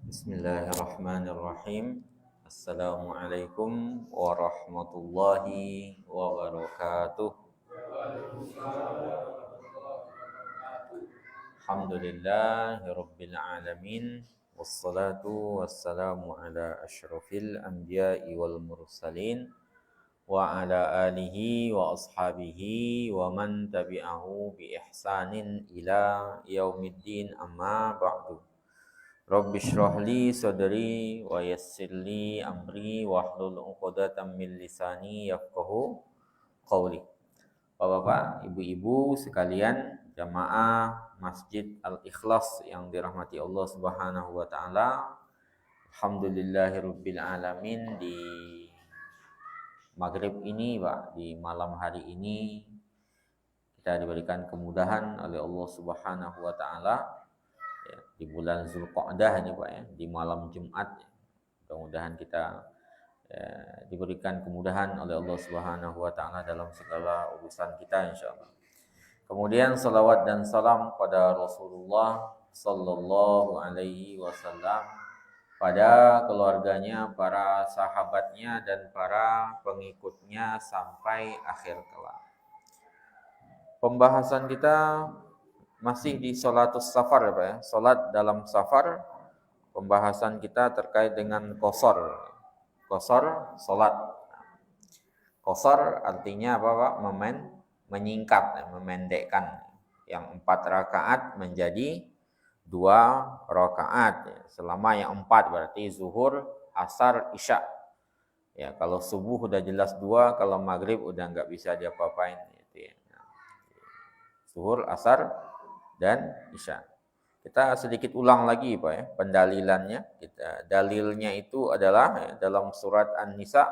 Bismillahirrahmanirrahim. Assalamualaikum warahmatullahi wabarakatuh. Alhamdulillahirabbil alamin. Wassalatu wassalamu ala asyrafil anbiya'i wal mursalin wa ala alihi wa ashabihi wa man tabi'ahu bi ihsanin ila yaumiddin, amma ba'du. Rabbi shrah li sadri wa yassir li amri wahlul 'uqdatam min lisani yafqahu qawli. Bapak-bapak, ibu-ibu sekalian, jamaah Masjid Al-Ikhlas yang dirahmati Allah Subhanahu wa taala. Alhamdulillahirabbil alamin, di maghrib ini, Pak, di malam hari ini kita diberikan kemudahan oleh Allah Subhanahu wa taala. Di bulan Zulqa'dah ini, Pak, ya, di malam Jumat, mudah-mudahan kita diberikan kemudahan oleh Allah Subhanahu wa taala dalam segala urusan kita insyaallah. Kemudian salawat dan salam pada Rasulullah sallallahu alaihi wasallam, pada keluarganya, para sahabatnya dan para pengikutnya sampai akhir kelak. Pembahasan kita masih di sholatus safar, ya Pak, ya. Sholat dalam safar. Pembahasan kita terkait dengan qasar. Qasar, sholat. Qasar artinya apa, Pak? Menyingkat, memendekkan. Yang 4 rakaat menjadi 2 rakaat. Selama yang 4 berarti zuhur, asar, isya. Ya, kalau subuh udah jelas 2, kalau maghrib udah nggak bisa diapa-apain. Gitu ya. Zuhur, asar, dan isya. Kita sedikit ulang lagi, Pak, ya, pendalilannya. Dalilnya itu adalah, ya, dalam surat An-Nisa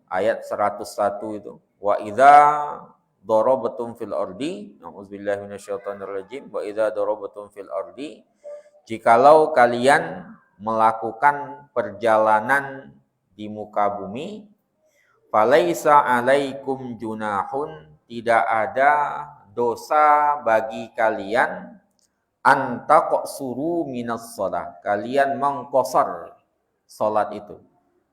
ayat 101 itu. Wa idza darabatum fil ardi, na'udzubillahi minasyaitonirrajim, wa idza darabatum fil ardi, jikalau kalian melakukan perjalanan di muka bumi, falaisa alaikum junahun, tidak ada dosa bagi kalian, antaqsuru minas shalah, kalian mengqasar salat itu.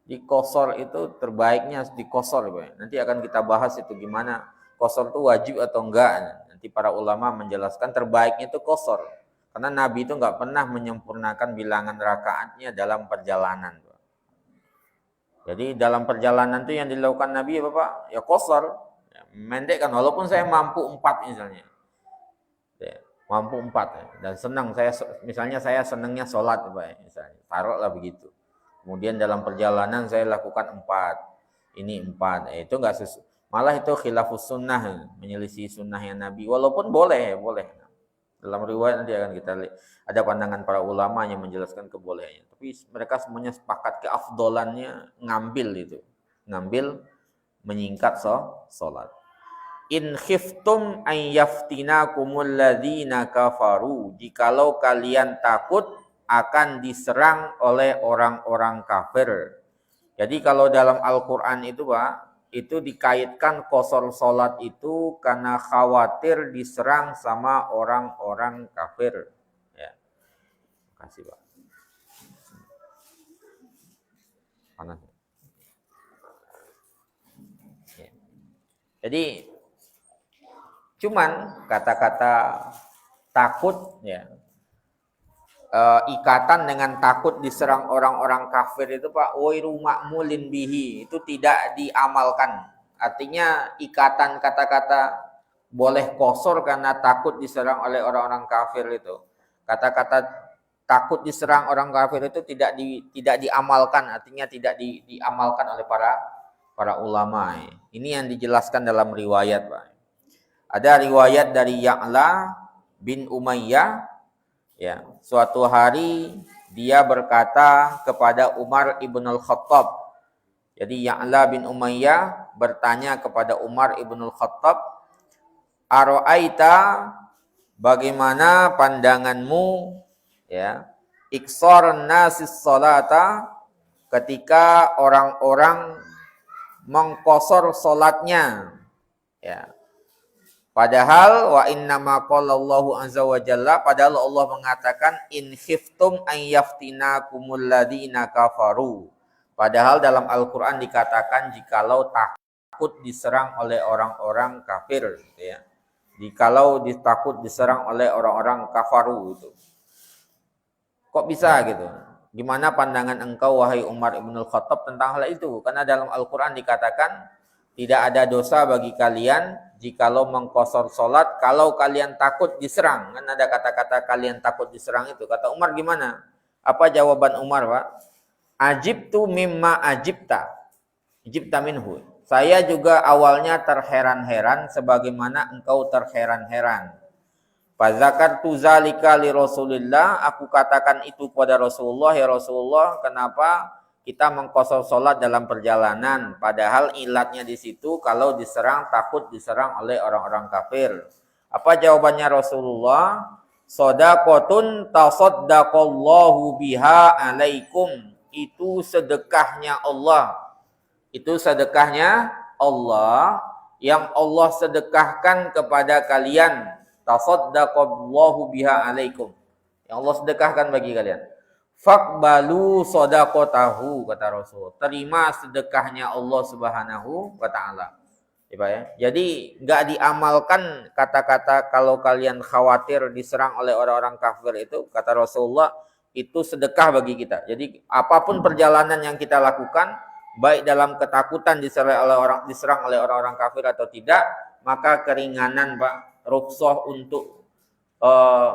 Diqasar itu terbaiknya diqasar, Pak. Nanti akan kita bahas itu gimana qasar itu wajib atau enggak. Nanti para ulama menjelaskan terbaiknya itu qasar. Karena Nabi itu enggak pernah menyempurnakan bilangan rakaatnya dalam perjalanan, Pak. Jadi dalam perjalanan itu yang dilakukan Nabi apa, Pak? Ya qasar. Ya, mendekkan, walaupun saya mampu 4 misalnya. Ya, mampu 4 ya. Dan senang saya, misalnya saya senangnya sholat, Pak, ya, misalnya taruhlah begitu. Kemudian dalam perjalanan saya lakukan 4, ini 4, itu enggak malah itu khilafus sunnah, menyelisih sunnahnya Nabi. Walaupun boleh. Dalam riwayat nanti akan kita lihat ada pandangan para ulama yang menjelaskan kebolehannya. Tapi mereka semuanya sepakat keafdolannya ngambil menyingkat sholat. In khiftum an yaftinakumul ladzina kafaru, jikalau kalian takut akan diserang oleh orang-orang kafir. Jadi kalau dalam Al-Qur'an itu, Pak, itu dikaitkan qasar salat itu karena khawatir diserang sama orang-orang kafir. Ya. Makasih, Pak. Panas. Ya. Jadi cuman kata-kata takut, ya, ikatan dengan takut diserang orang-orang kafir itu, Pak, wairu ma'mulin bihi, itu tidak diamalkan. Artinya ikatan kata-kata boleh qasar karena takut diserang oleh orang-orang kafir itu. Kata-kata takut diserang orang kafir itu tidak diamalkan, artinya tidak diamalkan oleh para ulama. Ini yang dijelaskan dalam riwayat, Pak. Ada riwayat dari Ya'la bin Umayyah, ya, suatu hari dia berkata kepada Umar ibn al-Khattab. Jadi Ya'la bin Umayyah bertanya kepada Umar ibn al-Khattab, Aro'aita, bagaimana pandanganmu, ya, iksar nasis salata, ketika orang-orang mengkosor salatnya, ya. Padahal wa innama qala Allahu azza wa jalla, padahal Allah mengatakan in khiftum an yaftinakumul ladzina kafaru. Padahal dalam Al-Qur'an dikatakan jikalau takut diserang oleh orang-orang kafir, gitu ya. Jikalau takut diserang oleh orang-orang kafaru itu. Kok bisa gitu? Gimana pandangan engkau wahai Umar ibn al-Khattab tentang hal itu? Karena dalam Al-Qur'an dikatakan tidak ada dosa bagi kalian jikalau mengkosor solat kalau kalian takut diserang. Kan ada kata-kata kalian takut diserang itu. Kata Umar gimana? Apa jawaban Umar, Pak? Ajibtu mimma ajibta. Ajibta minhu. Saya juga awalnya terheran-heran sebagaimana engkau terheran-heran. Fazakartu zalika li Rasulillah, aku katakan itu kepada Rasulullah, ya Rasulullah, kenapa kita mengkosor sholat dalam perjalanan, padahal ilatnya di situ kalau diserang, takut diserang oleh orang-orang kafir. Apa jawabannya Rasulullah? Shadaqatun tasaddaqallahu biha alaikum. Itu sedekahnya Allah. Itu sedekahnya Allah yang Allah sedekahkan kepada kalian. Tasaddaqallahu biha alaikum. Yang Allah sedekahkan bagi kalian. Faqbalu shadaqatahu, kata Rasul. Terima sedekahnya Allah Subhanahu wa taala. Ya. Jadi enggak diamalkan kata-kata kalau kalian khawatir diserang oleh orang-orang kafir itu, kata Rasulullah, itu sedekah bagi kita. Jadi apapun perjalanan yang kita lakukan, baik dalam ketakutan diserang oleh orang-orang kafir atau tidak, maka keringanan, Pak, rukhsah untuk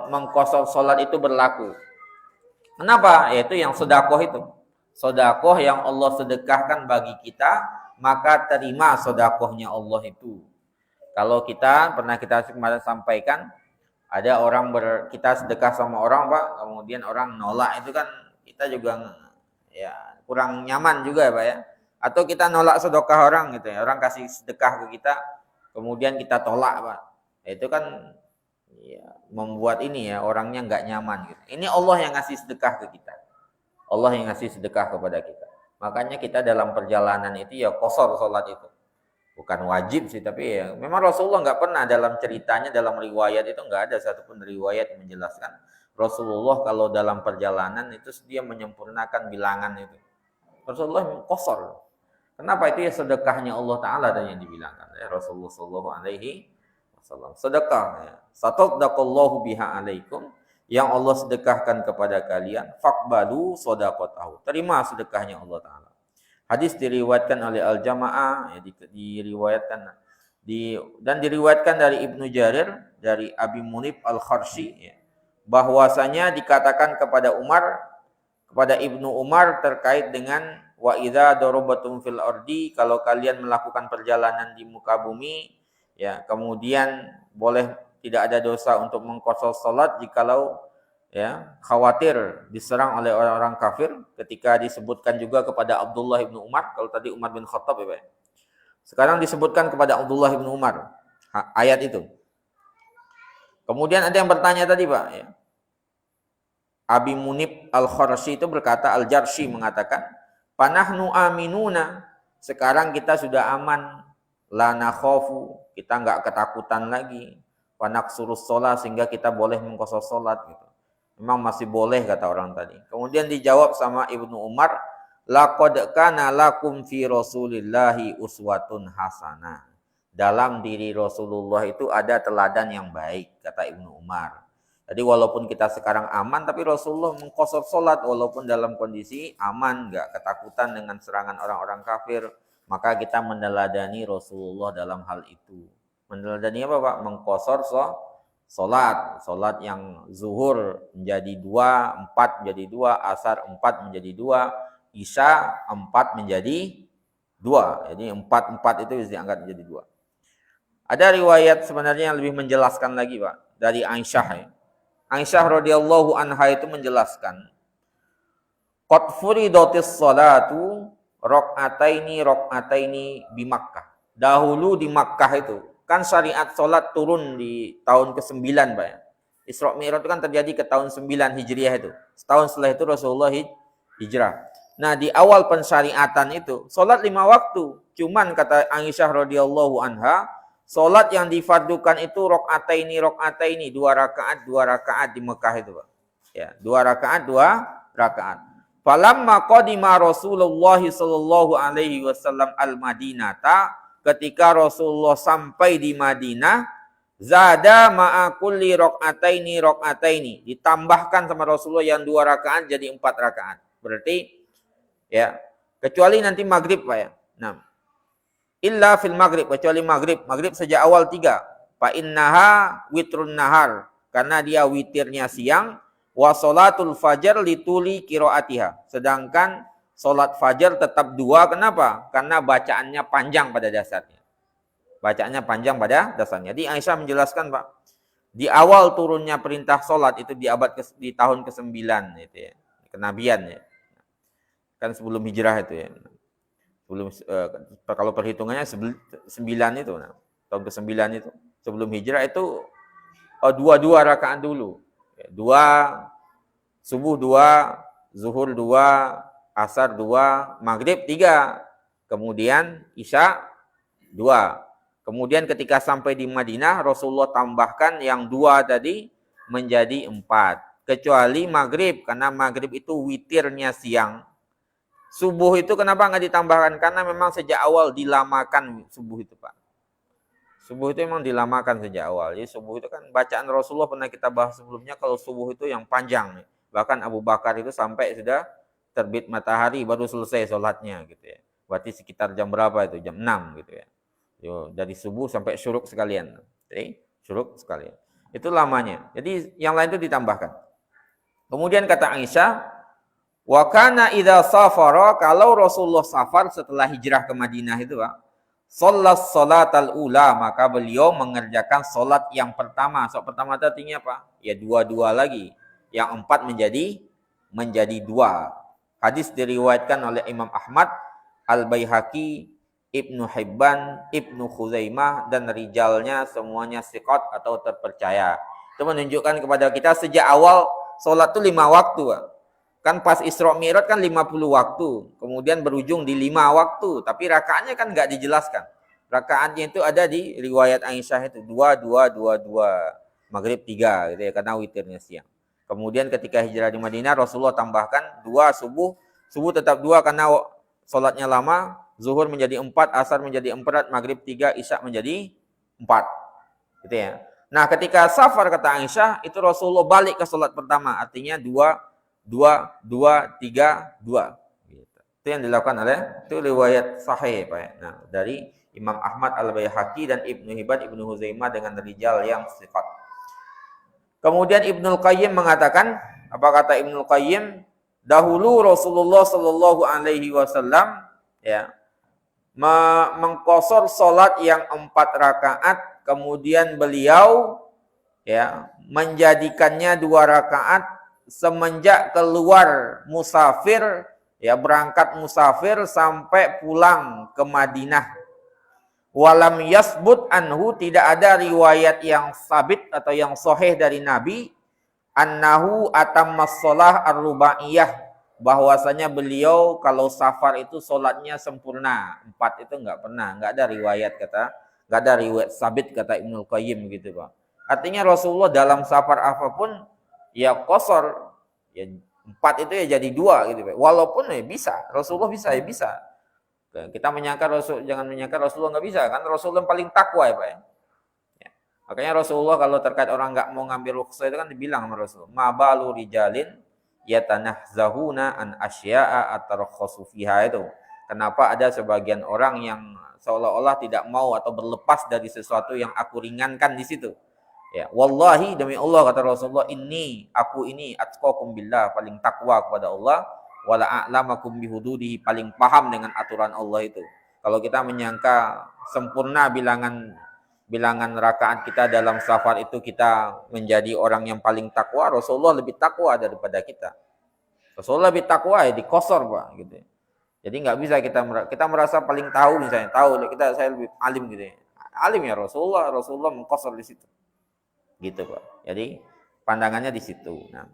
mengkosor sholat itu berlaku. Kenapa? Yaitu yang sedekah itu. Sedekah yang Allah sedekahkan bagi kita, maka terima sedekahnya Allah itu. Kalau kita pernah kemarin sampaikan, ada orang kita sedekah sama orang, Pak, kemudian orang nolak, itu kan kita juga ya kurang nyaman juga, Pak, ya. Atau kita nolak sedekah orang gitu ya. Orang kasih sedekah ke kita, kemudian kita tolak, Pak. Itu kan ya, membuat ini ya orangnya nggak nyaman gitu. Ini Allah yang ngasih sedekah ke kita. Allah yang ngasih sedekah kepada kita. Makanya kita dalam perjalanan itu ya qasar salat itu. Bukan wajib sih, tapi ya memang Rasulullah nggak pernah dalam ceritanya, dalam riwayat itu nggak ada satupun riwayat yang menjelaskan Rasulullah kalau dalam perjalanan itu dia menyempurnakan bilangan itu. Rasulullah qasar. Kenapa? Itu ya sedekahnya Allah Ta'ala dan yang dibilangkan ya Rasulullah Sallallahu Alaihi Wasallam. Sedekah ya. Sataqallahu biha alaikum, yang Allah sedekahkan kepada kalian. Faqbalu shadaqatahu. Terima sedekahnya Allah Ta'ala. Hadis diriwayatkan oleh Al-Jamaah, ya, dan diriwayatkan dari Ibnu Jarir, dari Abi Munib Al-Kharshi, ya, bahwasanya dikatakan kepada Ibnu Umar terkait dengan wa idza darabatum fil ardi, kalau kalian melakukan perjalanan di muka bumi, ya, kemudian boleh, tidak ada dosa untuk mengqasar salat jikalau ya khawatir diserang oleh orang-orang kafir, ketika disebutkan juga kepada Abdullah bin Umar. Kalau tadi Umar bin Khattab ya, Pak. Sekarang disebutkan kepada Abdullah bin Umar ayat itu. Kemudian ada yang bertanya tadi, Pak, ya. Abi Munib Al-Kharshi itu berkata, Al-Jarshi mengatakan, panahnu aminuna, sekarang kita sudah aman, la nakhafu, kita enggak ketakutan lagi, wa naqsurus shalah, sehingga kita boleh mengqasar salat gitu. Memang masih boleh, kata orang tadi. Kemudian dijawab sama Ibnu Umar, laqad kana lakum fi Rasulillahi uswatun hasanah. Dalam diri Rasulullah itu ada teladan yang baik, kata Ibnu Umar. Jadi walaupun kita sekarang aman, tapi Rasulullah mengqasar salat walaupun dalam kondisi aman, enggak ketakutan dengan serangan orang-orang kafir. Maka kita meneladani Rasulullah dalam hal itu. Meneladani apa, Pak? Mengqasar salat yang zuhur menjadi 2, 4 menjadi 2, asar 4 menjadi 2, isya 4 menjadi 2. Jadi 4 itu bisa diangkat menjadi 2. Ada riwayat sebenarnya yang lebih menjelaskan lagi, Pak, dari Aisyah. Ya. Aisyah radhiyallahu anha itu menjelaskan, qad furidatis salatu rakaataini bi Makkah. Dahulu di Makkah itu kan syariat salat turun di tahun ke-9, Pak ya. Isra Mi'raj itu kan terjadi ke tahun 9 Hijriah itu. Setahun setelah itu Rasulullah hijrah. Nah, di awal pensyariatan itu salat 5 waktu. Cuman kata Aisyah radhiyallahu anha, salat yang difardukan itu rakaataini 2 rakaat di Mekah itu, Pak. Ya, 2 rakaat 2 rakaat. Falamma qadima Rasulullah sallallahu alaihi wasallam al-Madinata, ketika Rasulullah sampai di Madinah, zada ma'a kulli rakaataini, ditambahkan sama Rasulullah yang 2 rakaat jadi 4 rakaat. Berarti ya, kecuali nanti maghrib, Pak ya. Nah, illa fil maghrib, kecuali maghrib. Maghrib sejak awal 3. Fa innaha witrun nahar, karena dia witirnya siang. Wa sholatul fajar lituli qiraatiha. Sedangkan salat fajar tetap 2. Kenapa? Karena bacaannya panjang pada dasarnya. Bacaannya panjang pada dasarnya. Jadi Aisyah menjelaskan, Pak, di awal turunnya perintah salat itu di tahun ke-9 itu ya. Kenabian ya. Kan sebelum hijrah itu ya. Sebelum kalau perhitungannya 9 itu, nah, tahun ke-9 itu. Sebelum hijrah itu 2 rakaat dulu. 2, subuh 2, zuhur 2, asar 2, maghrib 3, kemudian isya 2. Kemudian ketika sampai di Madinah, Rasulullah tambahkan yang 2 tadi menjadi 4. Kecuali maghrib, karena maghrib itu witirnya siang. Subuh itu kenapa nggak ditambahkan? Karena memang sejak awal dilamakan subuh itu, Pak. Subuh itu memang dilamakan sejak awal. Jadi subuh itu kan bacaan Rasulullah pernah kita bahas sebelumnya, kalau subuh itu yang panjang. Bahkan Abu Bakar itu sampai sudah terbit matahari baru selesai sholatnya gitu ya. Berarti sekitar jam berapa itu? Jam 6 gitu ya. Dari subuh sampai syuruk sekalian. Jadi syuruk sekalian. Itu lamanya. Jadi yang lain itu ditambahkan. Kemudian kata Aisyah, wa kana idza safara, kalau Rasulullah safar setelah hijrah ke Madinah itu, Pak, sholat salatal ula, maka beliau mengerjakan solat yang pertama. Solat pertama itu artinya apa? Ya 2 lagi. Yang 4 menjadi 2. Hadis diriwayatkan oleh Imam Ahmad, Al-Baihaqi, Ibnu Hibban, Ibnu Khuzaimah, dan rijalnya semuanya thiqat atau terpercaya. Itu menunjukkan kepada kita sejak awal solat itu 5 waktu. Kan pas Isra Mi'raj kan 50 waktu, kemudian berujung di 5 waktu, tapi rakaatnya kan nggak dijelaskan. Rakaatnya itu ada di riwayat Aisyah itu 2, 2, 2, 2, maghrib 3 gitu ya, karena witirnya siang. Kemudian ketika hijrah di Madinah, Rasulullah tambahkan 2 subuh, subuh tetap 2 karena sholatnya lama, zuhur menjadi 4, asar menjadi 4, maghrib 3, isya menjadi 4. Gitu ya. Nah, ketika safar kata Aisyah, itu Rasulullah balik ke sholat pertama, artinya 2, 2, 3, 2. Gitu. Itu yang dilakukan oleh, itu riwayat sahih, Pak ya. Nah, dari Imam Ahmad Al-Baihaqi dan Ibnu Hibban, Ibnu Huzaimah dengan rijal yang sifat. Kemudian Ibnul Qayyim mengatakan, apa kata Ibnul Qayyim? Dahulu Rasulullah Shallallahu Alaihi Wasallam ya mengqashar salat yang 4 rakaat, kemudian beliau ya menjadikannya 2 rakaat semenjak keluar musafir, ya berangkat musafir sampai pulang ke Madinah. Walam yasbut anhu, tidak ada riwayat yang sabit atau yang sahih dari Nabi annahu atammas shalah ar-rubaiyah, bahwasanya beliau kalau safar itu salatnya sempurna 4, itu enggak pernah, enggak ada riwayat enggak ada riwayat sabit kata Ibnul Qayyim gitu, Pak. Artinya Rasulullah dalam safar apapun ya qashar, ya 4 itu ya jadi 2 gitu, Pak. Walaupun ya bisa, Rasulullah bisa ya bisa. Kita jangan menyangka Rasulullah nggak bisa, kan Rasulullah yang paling takwa ya, Pak ya. Ya. Makanya Rasulullah kalau terkait orang nggak mau ngambil rukhsah itu kan dibilang sama Rasulullah, ma balu rijalin yatanahzahuna an asya'a atarkhasu fiha, itu. Kenapa ada sebagian orang yang seolah-olah tidak mau atau berlepas dari sesuatu yang aku ringankan di situ. Ya, wallahi demi Allah kata Rasulullah, aku ini atqakum billah, paling takwa kepada Allah, wala a'lamakum bihududihi, paling paham dengan aturan Allah itu. Kalau kita menyangka sempurna bilangan bilangan rakaat kita dalam safar itu kita menjadi orang yang paling takwa, Rasulullah lebih takwa daripada kita. Rasulullah lebih takwa ya dikosor Pak gitu. Jadi nggak bisa kita merasa paling tahu misalnya, saya lebih alim gitu ya. Alim ya Rasulullah mengkosor di situ. Gitu Pak. Jadi pandangannya di situ. Nah,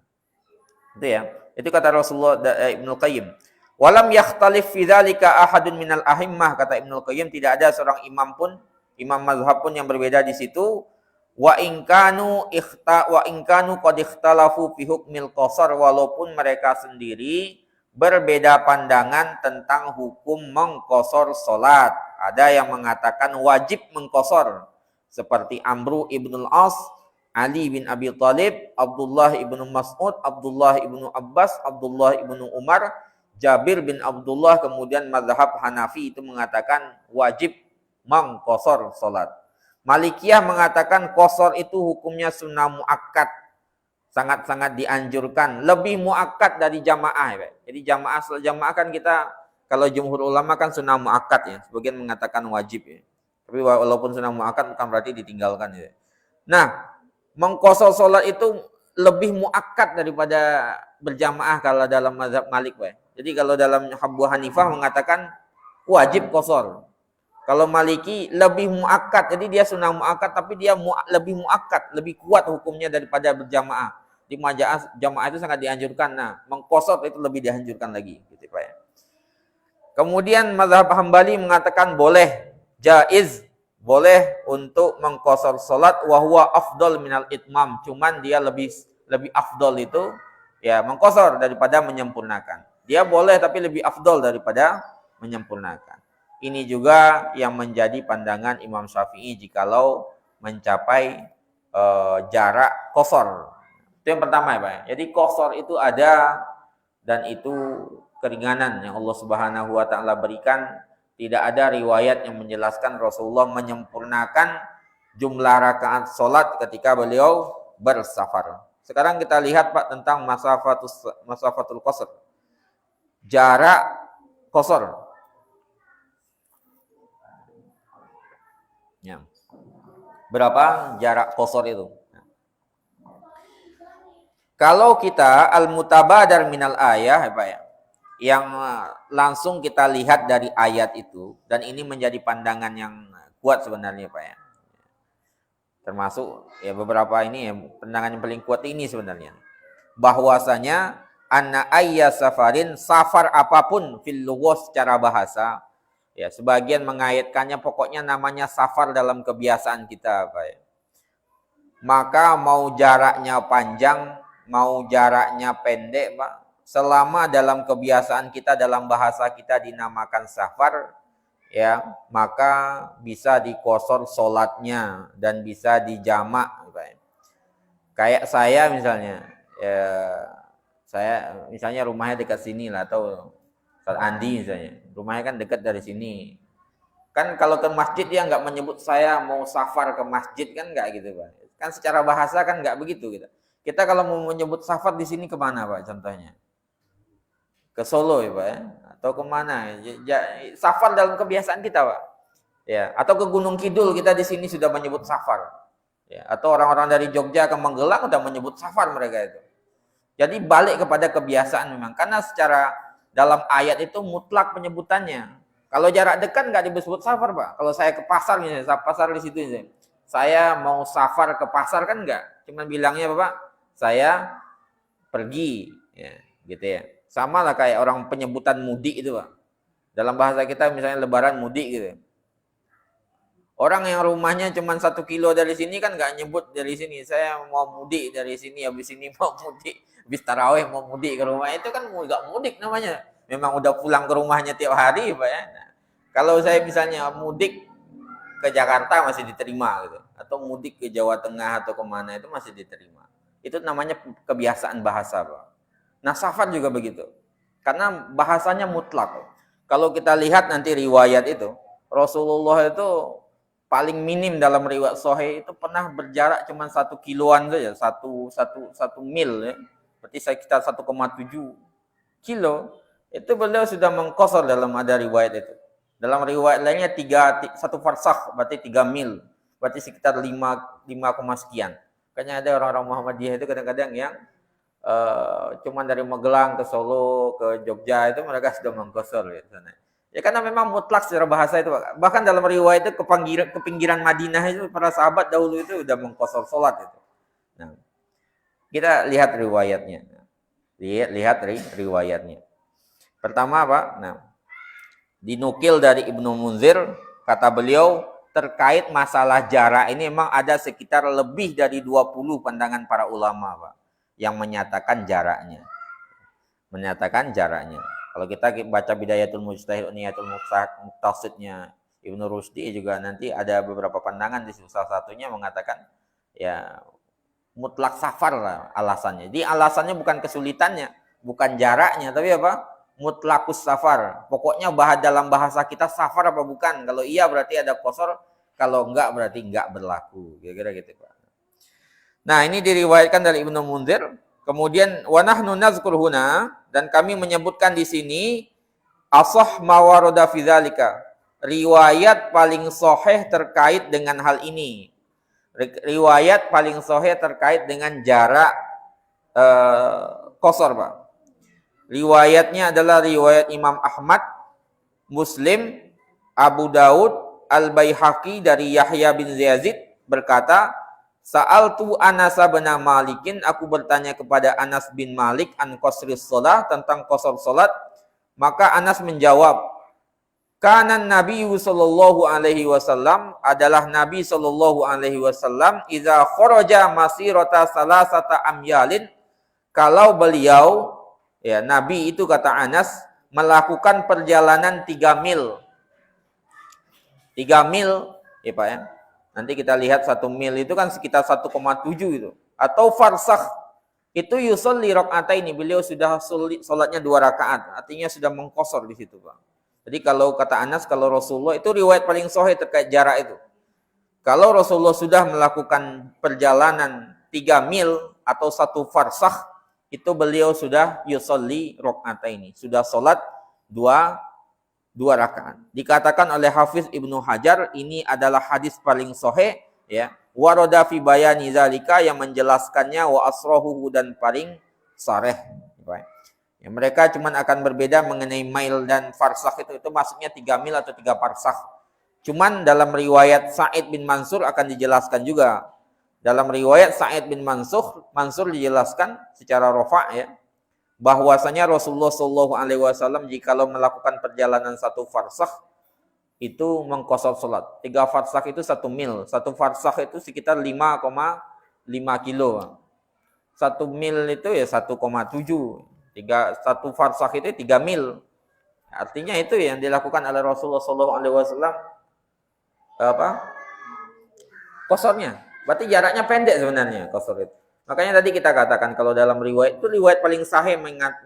itu ya. Itu kata Rasulullah Ibnu Qayyim. Walam yakhtalif fi dzalika ahadun minal ahimmah, kata Ibnu Qayyim, tidak ada seorang imam mazhab pun yang berbeda di situ. Wa in kanu qad ikhtalafu fi hukmil qasar, walaupun mereka sendiri berbeda pandangan tentang hukum mengqasar salat. Ada yang mengatakan wajib mengqasar seperti Amru ibnul As, Ali bin Abi Thalib, Abdullah ibnu Mas'ud, Abdullah ibnu Abbas, Abdullah ibnu Umar, Jabir bin Abdullah. Kemudian mazhab Hanafi itu mengatakan wajib mengqasar salat. Malikiyah mengatakan qasar itu hukumnya sunnah muakkad, sangat-sangat dianjurkan, lebih muakkad dari jamaah ya. Jadi jamaah kan kita, kalau jumhur ulama kan sunnah muakkad ya, sebagian mengatakan wajib ya. Tapi walaupun sunnah muakkad bukan berarti ditinggalkan ya. Nah, mengqasar salat itu lebih muakkad daripada berjamaah kalau dalam mazhab Malik ya. Jadi kalau dalam Abu Hanifah mengatakan wajib qasar. Kalau Maliki lebih muakkad, jadi dia sunnah muakkad tapi dia lebih muakkad, lebih kuat hukumnya daripada berjamaah. Di jamaah itu sangat dianjurkan. Nah, mengqasar itu lebih dianjurkan lagi, gitu Pak ya. Kemudian mazhab Hambali mengatakan boleh, jaiz, boleh untuk mengqasar salat, wa huwa afdal minal itmam. Cuman dia lebih afdal itu ya mengqasar daripada menyempurnakan. Dia boleh tapi lebih afdal daripada menyempurnakan. Ini juga yang menjadi pandangan Imam Syafi'i jikalau mencapai jarak qasar. Itu yang pertama ya Pak. Jadi qasar itu ada dan itu keringanan yang Allah Subhanahu wa taala berikan. Tidak ada riwayat yang menjelaskan Rasulullah menyempurnakan jumlah rakaat salat ketika beliau bersafar. Sekarang kita lihat Pak tentang masafatul qasar. Jarak qasar. Ya. Berapa jarak qasar itu? Kalau kita al-mutabadar minal ayah, Pak ya, yang langsung kita lihat dari ayat itu, dan ini menjadi pandangan yang kuat sebenarnya Pak ya. Termasuk ya beberapa ini ya, pandangan yang paling kuat ini sebenarnya. Bahwasanya anna ayya safarin, safar apapun fil lughah secara bahasa, ya, sebagian mengaitkannya pokoknya namanya safar dalam kebiasaan kita, Pak ya. Maka mau jaraknya panjang, mau jaraknya pendek, Pak, selama dalam kebiasaan kita, dalam bahasa kita dinamakan safar, ya, maka bisa dikosor solatnya dan bisa dijamak, Pak ya. Kayak saya misalnya, ya, saya misalnya rumahnya dekat sini lah, atau Ustaz Andi misalnya, rumahnya kan dekat dari sini. Kan kalau ke masjid dia nggak menyebut saya mau safar ke masjid, kan nggak gitu Pak. Kan secara bahasa kan nggak begitu gitu. Kita kalau mau menyebut safar di sini kemana Pak contohnya? Ke Solo ya Pak ya? Atau kemana? Safar dalam kebiasaan kita Pak. Ya, atau ke Gunung Kidul kita di sini sudah menyebut safar. Ya, atau orang-orang dari Jogja ke Magelang udah menyebut safar mereka itu. Jadi balik kepada kebiasaan memang. Karena secara dalam ayat itu mutlak penyebutannya. Kalau jarak dekat nggak disebut safar Pak. Kalau saya ke pasar misalnya, pasar di situ misalnya, saya mau safar ke pasar kan nggak. Cuman bilangnya Bapak, saya pergi, ya, gitu ya. Sama lah kayak orang penyebutan mudik itu Pak. Dalam bahasa kita misalnya lebaran mudik gitu. Orang yang rumahnya cuma 1 kilo dari sini kan nggak nyebut dari sini. Saya mau mudik dari sini, habis ini mau mudik, habis tarawih mau mudik ke rumah, itu kan nggak mudik namanya. Memang udah pulang ke rumahnya tiap hari Pak ya. Nah, kalau saya misalnya mudik ke Jakarta masih diterima gitu, atau mudik ke Jawa Tengah atau kemana itu masih diterima. Itu namanya kebiasaan bahasa Pak. Nah safar juga begitu, karena bahasanya mutlak. Kalau kita lihat nanti riwayat itu, Rasulullah itu paling minim dalam riwayat sahih itu pernah berjarak cuma 1 kiloan saja, satu mil ya. Berarti sekitar 1,7 kilo. Itu beliau sudah mengqasar dalam ada riwayat itu. Dalam riwayat lainnya 1 farsakh berarti 3 mil. berarti sekitar 5 sekian. Makanya ada orang-orang Muhammadiyah itu kadang-kadang yang cuman dari Magelang ke Solo ke Jogja itu mereka sudah mengkosor gitu. Ya karena memang mutlak secara bahasa itu. Bahkan dalam riwayat itu ke pinggiran Madinah itu para sahabat dahulu itu udah mengkosor sholat itu. Nah, kita lihat riwayatnya. Lihat riwayatnya. Pertama apa? Nah, dinukil dari Ibnu Munzir, kata beliau terkait masalah jarak ini memang ada sekitar lebih dari 20 pandangan para ulama, Pak, yang menyatakan jaraknya. Kalau kita baca Bidayatul Mujtahid, Niyatul Muqtasidnya Ibnu Rusdi juga nanti ada beberapa pandangan di salah satunya mengatakan ya mutlak safar lah alasannya. Jadi alasannya bukan kesulitannya, bukan jaraknya, tapi apa? Mutlakus safar. Pokoknya dalam bahasa kita safar apa bukan? Kalau iya berarti ada qasar, kalau enggak berarti enggak berlaku. Kira-kira gitu, Pak. Nah, ini diriwayatkan dari Ibnu Munzir. Kemudian wa nahnu nazkur huna, dan kami menyebutkan di sini ashah ma warada fi dzalika. Riwayat paling sahih terkait dengan hal ini. Riwayat paling sahih terkait dengan jarak qasar, Pak. Riwayatnya adalah riwayat Imam Ahmad, Muslim, Abu Daud, Al-Baihaqi dari Yahya bin Yazid berkata, Sa'altu Anas bin Malikin, aku bertanya kepada Anas bin Malik an qasris shalah, tentang qasar salat. Maka Anas menjawab, Kanan Nabi sallallahu alaihi wasallam, adalah Nabi sallallahu alaihi wasallam idza kharaja masirata salasata amyalin, kalau beliau ya Nabi itu kata Anas melakukan perjalanan 3 mil. 3 mil ya Pak ya. Nanti kita lihat 1 mil itu kan sekitar 1,7 itu. Atau farsakh itu yusolli rakaataini, beliau sudah salatnya 2 rakaat. Artinya sudah mengqasar di situ, Pak. Jadi kalau kata Anas, kalau Rasulullah itu riwayat paling sahih terkait jarak itu. Kalau Rasulullah sudah melakukan perjalanan 3 mil atau 1 farsakh, itu beliau sudah yusolli rakaataini, sudah salat 2 rakaat. Dikatakan oleh Hafiz Ibnu Hajar, ini adalah hadis paling sahih ya. Warada fi bayani zalika, yang menjelaskannya, wa asrahuhu, dan paling sareh. Ya, mereka cuma akan berbeda mengenai mil dan farsakh itu maksudnya 3 mil atau 3 farsakh. Cuman dalam riwayat Sa'id bin Mansur akan dijelaskan juga. Dalam riwayat Sa'id bin Mansur dijelaskan secara rafa' ya, bahwasanya Rasulullah Shallallahu alaihi wasallam jikalau melakukan perjalanan 1 farsakh itu mengqasar salat. 3 farsakh itu 1 mil. 1 farsakh itu sekitar 5,5 kilo. 1 mil itu ya 1,7. 1 farsakh itu 3 mil. Artinya itu yang dilakukan oleh Rasulullah Shallallahu alaihi wasallam qasarnya. Berarti jaraknya pendek sebenarnya qasar itu. Makanya tadi kita katakan kalau dalam riwayat itu riwayat paling sahih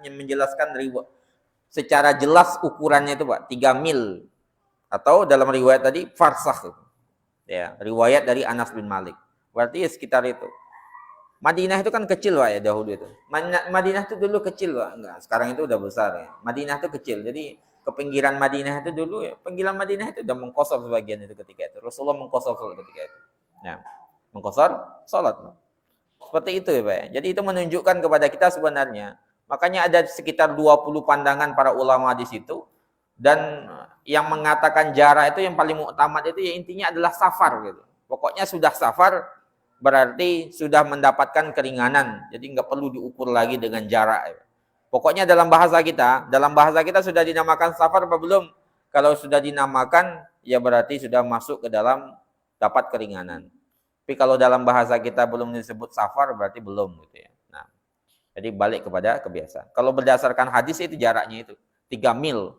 menjelaskan riwayat secara jelas ukurannya itu, Pak, 3 mil. Atau dalam riwayat tadi farsakh itu. Ya, riwayat dari Anas bin Malik. Berarti ya sekitar itu. Madinah itu kan kecil, Pak, ya dahulu itu. Madinah itu dulu kecil, Pak. Enggak, sekarang itu udah besar ya. Madinah itu kecil. Jadi ke pinggiran Madinah itu dulu ya, pinggiran Madinah itu udah mengqasar sebagian itu ketika itu. Rasulullah mengqasar salat ketika itu. Nah, mengqasar salat. Seperti itu ya, Pak. Jadi itu menunjukkan kepada kita sebenarnya, makanya ada sekitar 20 pandangan para ulama di situ, dan yang mengatakan jarak itu yang paling utama itu ya intinya adalah safar gitu. Pokoknya sudah safar berarti sudah mendapatkan keringanan. Jadi nggak perlu diukur lagi dengan jarak. Pokoknya dalam bahasa kita sudah dinamakan safar apa belum? Kalau sudah dinamakan ya berarti sudah masuk ke dalam dapat keringanan. Tapi kalau dalam bahasa kita belum disebut safar berarti belum gitu ya. Nah, jadi balik kepada kebiasaan. Kalau berdasarkan hadis itu jaraknya itu 3 mil.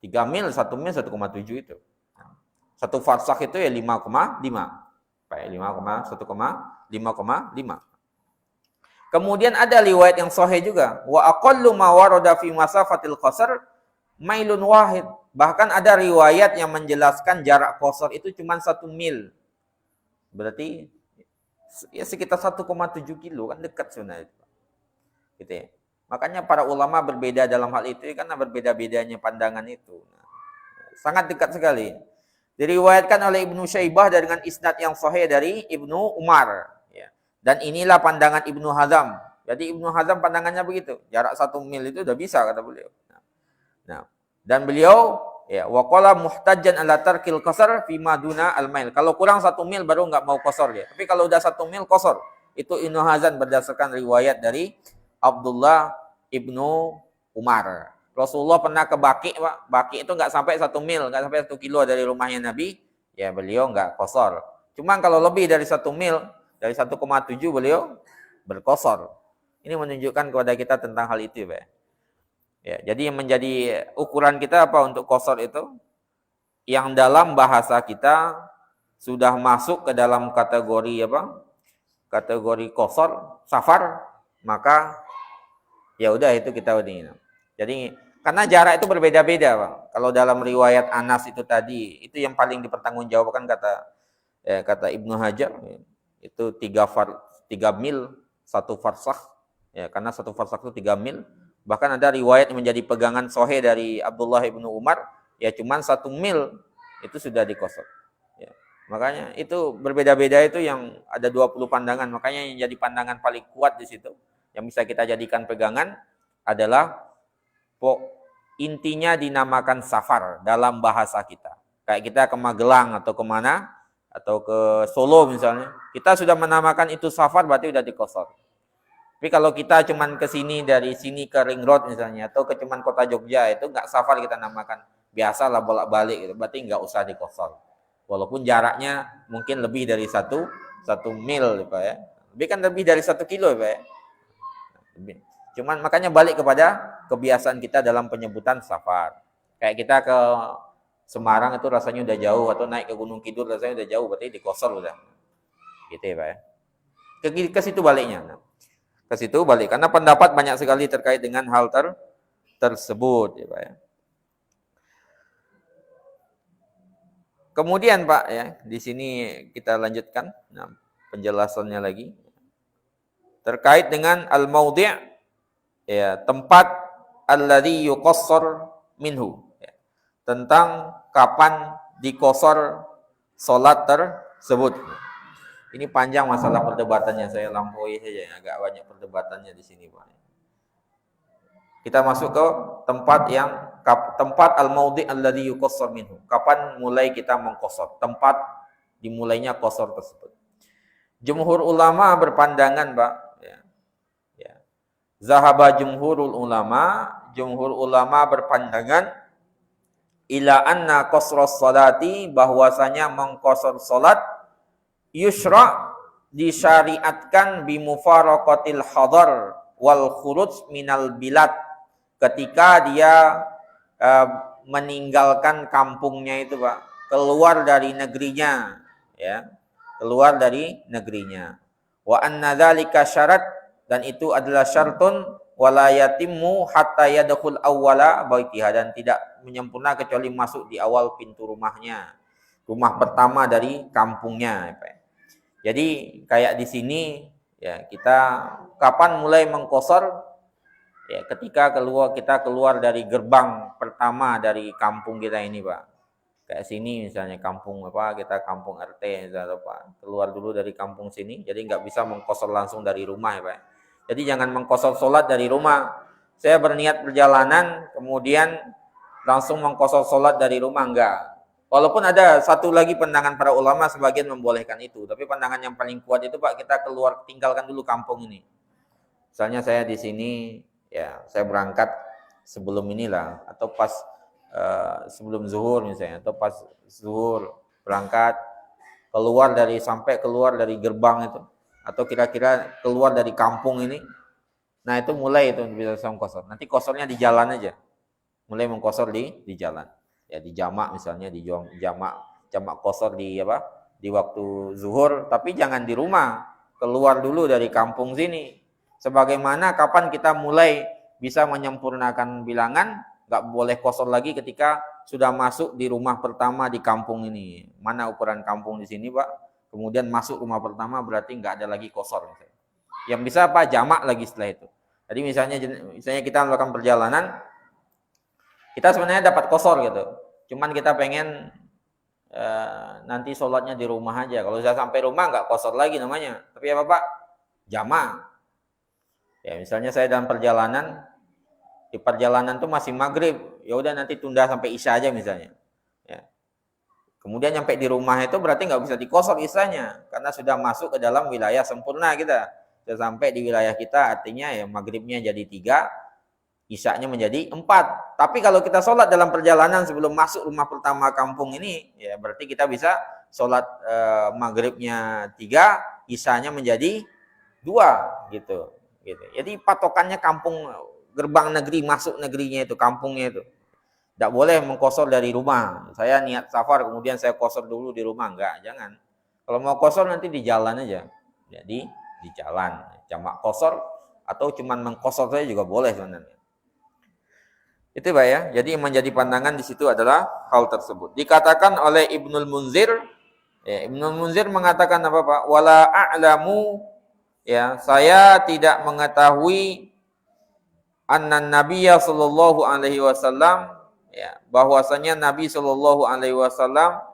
3 mil, 1 mil 1,7 itu. Nah, 1 farsakh itu ya 5,5. Kayak 5,5. Kemudian ada riwayat yang sahih juga. Wa aqallu ma warada fi masafatil qasar mailun wahid. Bahkan ada riwayat yang menjelaskan jarak qasar itu cuma 1 mil. Berarti ya sekitar 1,7 kilo, kan dekat sebenarnya. Gitu ya. Makanya para ulama berbeda dalam hal itu karena berbeda-bedanya pandangan itu. Nah, sangat dekat sekali. Diriwayatkan oleh Ibnu Syaibah dengan isnad yang sahih dari Ibnu Umar. Ya. Dan inilah pandangan Ibnu Hazm. Jadi Ibnu Hazm pandangannya begitu. Jarak 1 mil itu udah bisa kata beliau. Nah, dan beliau ya waqala muhtajjan ala tarkil qasar fi maduna al-mail. Kalau kurang 1 mil baru enggak mau qasar dia. Tapi kalau udah 1 mil qasar. Itu Ibnu Hazm berdasarkan riwayat dari Abdullah Ibnu Umar. Rasulullah pernah ke Baqi, Pak. Baqi itu enggak sampai 1 mil, enggak sampai 1 kilo dari rumahnya Nabi. Ya beliau enggak qasar. Cuma kalau lebih dari 1 mil, dari 1,7 beliau berqasar. Ini menunjukkan kepada kita tentang hal itu, Pak. Ya, jadi yang menjadi ukuran kita apa untuk qasar itu? Yang dalam bahasa kita sudah masuk ke dalam kategori apa? Kategori qasar, safar, maka ya udah itu kita ini. Jadi karena jarak itu berbeda-beda, Pak. Kalau dalam riwayat Anas itu tadi, itu yang paling dipertanggungjawabkan kata Ibnu Hajar itu 3 mil 1 farsakh. Ya, karena 1 farsakh itu 3 mil. Bahkan ada riwayat yang menjadi pegangan sahih dari Abdullah Ibnu Umar, ya cuman 1 mil itu sudah diqasar. Ya. Makanya itu berbeda-beda itu yang ada 20 pandangan. Makanya yang jadi pandangan paling kuat di situ, yang bisa kita jadikan pegangan adalah intinya dinamakan safar dalam bahasa kita. Kayak kita ke Magelang atau kemana, atau ke Solo misalnya, kita sudah menamakan itu safar berarti sudah diqasar. Tapi kalau kita cuman ke sini, dari sini ke Ring Road misalnya, atau ke cuman kota Jogja, itu nggak safar kita namakan. Biasalah bolak-balik gitu, berarti nggak usah diqasar. Walaupun jaraknya mungkin lebih dari 1 mil, Pak ya. Lebih kan lebih dari 1 kilo, Pak ya. Cuman makanya balik kepada kebiasaan kita dalam penyebutan safar. Kayak kita ke Semarang itu rasanya udah jauh, atau naik ke Gunung Kidul rasanya udah jauh, berarti diqasar udah. Gitu ya, Pak ya. Ke situ baliknya. Ke situ balik, karena pendapat banyak sekali terkait dengan hal tersebut ya Pak ya. Kemudian Pak ya, di sini kita lanjutkan penjelasannya lagi terkait dengan al-maudhi' ya, tempat alladzi yuqassar minhu ya. Tentang kapan diqasar salat tersebut. Ini panjang masalah perdebatannya, saya lampaui saja, agak banyak perdebatannya di sini, Pak. Kita masuk ke tempat al-maudhi' alladzi yuqassar minhu. Kapan mulai kita mengqasar? Tempat dimulainya qasar tersebut. Jumhur ulama berpandangan, Pak, ya. Ya. Zahaba jumhur ulama berpandangan ila anna qasras salati, bahwasanya mengqasar salat yusra' disyariatkan bimufaraqatil hadar wal khuruj minal bilad, ketika dia meninggalkan kampungnya itu Pak, keluar dari negerinya ya, keluar dari negerinya. Wa anna dzalika syarat, dan itu adalah syartun wala yatimmu hatta yadkhul awwala baitiha, dan tidak menyempurna kecuali masuk di awal pintu rumahnya, rumah pertama dari kampungnya Pak. Jadi kayak di sini ya, kita kapan mulai mengqasar ya, ketika kita keluar dari gerbang pertama dari kampung kita ini Pak. Kayak sini misalnya kampung apa, kita kampung RT misalnya Pak. Keluar dulu dari kampung sini, jadi nggak bisa mengqasar langsung dari rumah ya Pak. Jadi jangan mengqasar sholat dari rumah. Saya berniat perjalanan kemudian langsung mengqasar sholat dari rumah, enggak. Walaupun ada satu lagi pandangan para ulama sebagian membolehkan itu, tapi pandangan yang paling kuat itu Pak, kita keluar, tinggalkan dulu kampung ini. Misalnya saya di sini, ya saya berangkat sebelum inilah, atau pas sebelum zuhur misalnya, atau pas zuhur berangkat, sampai keluar dari gerbang itu, atau kira-kira keluar dari kampung ini, nah itu mulai itu bisa mengqasar. Nanti qasarnya di jalan aja, mulai mengqasar di jalan. Ya di jamak misalnya, di jamak qasar di waktu zuhur, tapi jangan di rumah, keluar dulu dari kampung sini. Sebagaimana kapan kita mulai bisa menyempurnakan bilangan, nggak boleh qasar lagi ketika sudah masuk di rumah pertama di kampung ini. Mana ukuran kampung di sini Pak? Kemudian masuk rumah pertama berarti nggak ada lagi qasar. Yang bisa Pak jamak lagi setelah itu. Jadi misalnya kita melakukan perjalanan, kita sebenarnya dapat qasar gitu. Cuman kita pengen nanti sholatnya di rumah aja. Kalau sudah sampai rumah nggak qasar lagi namanya. Tapi apa Pak? Jama'. Ya misalnya saya dalam perjalanan, di perjalanan tuh masih maghrib, ya udah nanti tunda sampai isya aja misalnya. Ya. Kemudian nyampe di rumah itu berarti nggak bisa dikosor isyanya, karena sudah masuk ke dalam wilayah sempurna kita. Sudah sampai di wilayah kita, artinya ya maghribnya jadi 3, isyanya menjadi 4. Tapi kalau kita sholat dalam perjalanan sebelum masuk rumah pertama kampung ini, ya berarti kita bisa sholat maghribnya 3, isyanya menjadi 2 gitu. Jadi patokannya kampung, gerbang negeri, masuk negerinya itu, kampungnya itu. Tidak boleh mengkosor dari rumah. Saya niat safar, kemudian saya kosor dulu di rumah. Enggak, jangan. Kalau mau kosor nanti di jalan aja. Jadi di jalan. Jamak kosor atau cuman mengkosor saja juga boleh sebenarnya. Itu Pak ya. Jadi yang menjadi pandangan di situ adalah hal tersebut. Dikatakan oleh Ibnul Munzir, ya, Ibnul Munzir mengatakan apa Pak? Wala a'lamu, ya, saya tidak mengetahui anna Nabiyya sallallahu alaihi wasallam, ya, bahwasanya Nabi sallallahu alaihi wasallam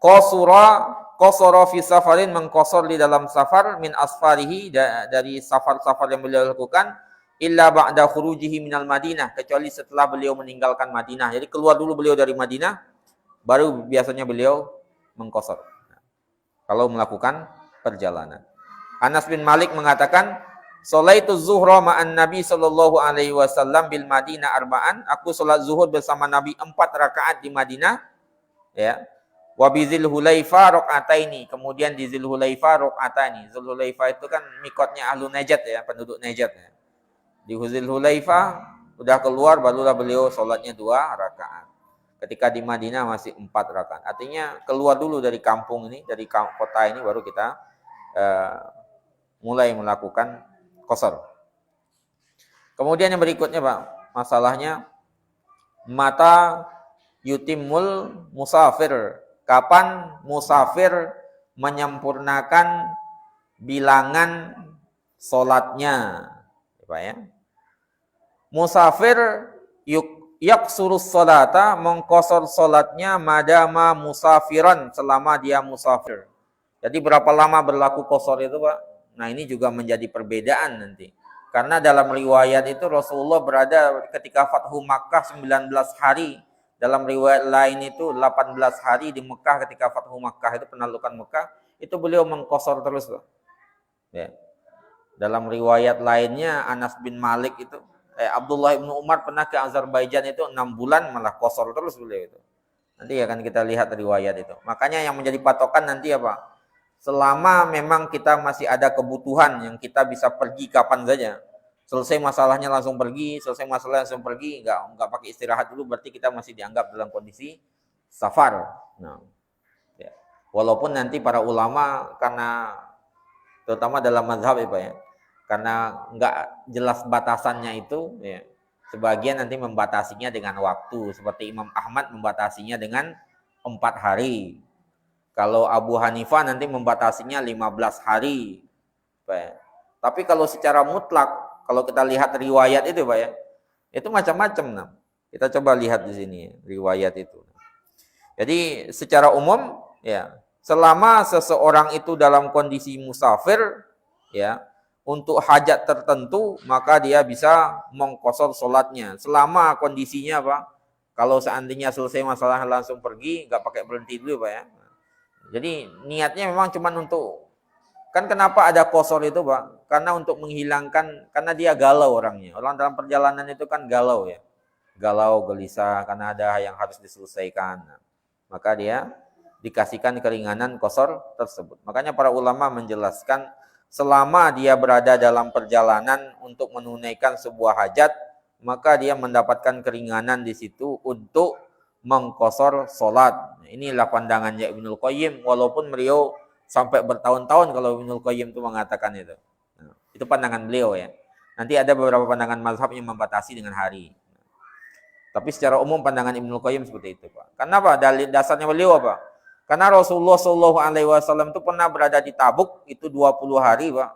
qasara fi safarin, mengqasar di dalam safar, min asfarihi, dari safar-safar yang beliau lakukan, illa ba'da khurujihi minal Madinah, kecuali setelah beliau meninggalkan Madinah. Jadi keluar dulu beliau dari Madinah, baru biasanya beliau mengqasar kalau melakukan perjalanan. Anas bin Malik mengatakan, Sholaitu zuhra ma'an Nabi sallallahu alaihi wasallam bil Madinah arba'an. Aku salat zuhur bersama Nabi 4 rakaat di Madinah, ya. Wa bi Dzulhulaifa rakaataini. Kemudian di Dzulhulaifa rakaataini. Dzulhulaifa itu kan mikotnya ahlu Najd, ya, penduduk Najd, ya. Di Dzulhulaifa udah keluar barulah beliau salatnya 2 rakaat. Ketika di Madinah masih 4 rakaat. Artinya keluar dulu dari kampung ini, dari kota ini, baru kita mulai melakukan qasar. Kemudian yang berikutnya Pak, masalahnya mata yutimul musafir. Kapan musafir menyempurnakan bilangan salatnya, Pak ya? Musafir yaksurus salata, mengqasar salatnya madama musafiran, selama dia musafir. Jadi berapa lama berlaku qasar itu Pak? Nah ini juga menjadi perbedaan nanti. Karena dalam riwayat itu Rasulullah berada ketika Fathu Makkah 19 hari. Dalam riwayat lain itu 18 hari di Mekah, ketika Fathu Makkah itu, penaklukan Mekah, itu beliau mengqasar terus. Ya. Dalam riwayat lainnya Anas bin Malik itu, Abdullah bin Umar pernah ke Azerbaijan itu 6 bulan malah qasar terus beliau itu. Nanti akan kita lihat riwayat itu. Makanya yang menjadi patokan nanti apa? Selama memang kita masih ada kebutuhan yang kita bisa pergi kapan saja, selesai masalahnya langsung pergi, nggak pakai istirahat dulu, berarti kita masih dianggap dalam kondisi safar. Nah, ya. Walaupun nanti para ulama, karena terutama dalam mazhab ya Pak ya, karena nggak jelas batasannya itu, ya, sebagian nanti membatasinya dengan waktu, seperti Imam Ahmad membatasinya dengan 4 hari. Kalau Abu Hanifah nanti membatasinya 15 hari. Pak ya. Tapi kalau secara mutlak, kalau kita lihat riwayat itu Pak ya, itu macam-macam. Nah. Kita coba lihat di sini riwayat itu. Jadi secara umum ya, selama seseorang itu dalam kondisi musafir ya, untuk hajat tertentu, maka dia bisa mengqasar salatnya. Selama kondisinya Pak, kalau seandainya selesai masalah langsung pergi, nggak pakai berhenti dulu Pak ya. Jadi niatnya memang cuma untuk, kan kenapa ada qasar itu Pak? Karena untuk menghilangkan, karena dia galau orangnya. Orang dalam perjalanan itu kan galau ya. Galau, gelisah, karena ada yang harus diselesaikan. Nah, maka dia dikasihkan keringanan qasar tersebut. Makanya para ulama menjelaskan, selama dia berada dalam perjalanan untuk menunaikan sebuah hajat, maka dia mendapatkan keringanan di situ untuk mengqasar salat. Inilah pandangannya Ibnul Qayyim, walaupun beliau sampai bertahun-tahun kalau Ibnul Qayyim itu mengatakan itu. Nah, itu pandangan beliau ya. Nanti ada beberapa pandangan mazhab yang membatasi dengan hari. Tapi secara umum pandangan Ibnul Qayyim seperti itu Pak. Kenapa? Dalil dasarnya beliau apa? Karena Rasulullah Shallallahu Alaihi Wasallam itu pernah berada di Tabuk itu 20 hari Pak.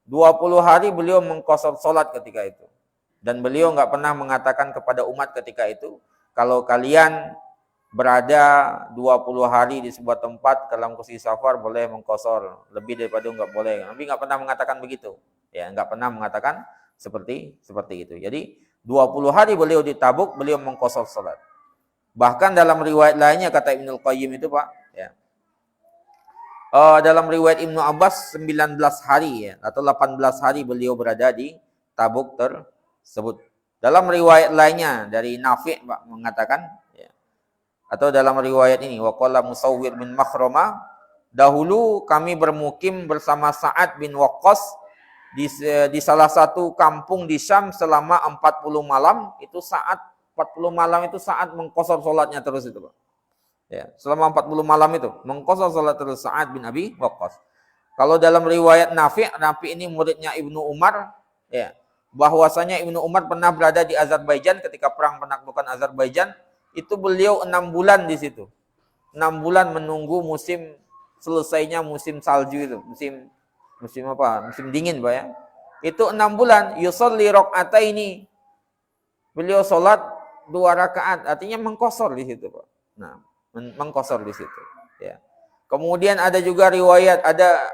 20 hari beliau mengqasar salat ketika itu. Dan beliau nggak pernah mengatakan kepada umat ketika itu, kalau kalian berada 20 hari di sebuah tempat dalam kondisi safar boleh mengqasar, lebih daripada enggak boleh. Nabi enggak pernah mengatakan begitu. Ya, enggak pernah mengatakan seperti itu. Jadi 20 hari beliau di Tabuk, beliau mengqasar salat. Bahkan dalam riwayat lainnya kata Ibnu Qayyim itu, Pak, ya. Dalam riwayat Ibnu Abbas 19 hari ya, atau 18 hari beliau berada di Tabuk tersebut. Dalam riwayat lainnya dari Nafi' Pak mengatakan ya, atau dalam riwayat ini waqala Musawwir bin Makhrama, dahulu kami bermukim bersama Sa'ad bin Waqqas di salah satu kampung di Syam selama 40 malam. Itu saat 40 malam itu saat mengqasar salatnya terus itu, Pak. Ya, selama 40 malam itu mengqasar salat terus Sa'ad bin Abi Waqqas. Kalau dalam riwayat Nafi' ini muridnya Ibnu Umar ya, bahwasanya Ibnu Umar pernah berada di Azerbaijan ketika perang penaklukan Azerbaijan, itu beliau 6 bulan di situ. 6 bulan menunggu musim selesainya musim salju itu, musim apa? Musim dingin, Pak ya. Itu 6 bulan yusolli rakaataini. Beliau salat 2 rakaat, artinya mengqasar di situ, Pak. Nah, mengqasar di situ, ya. Kemudian ada juga riwayat ada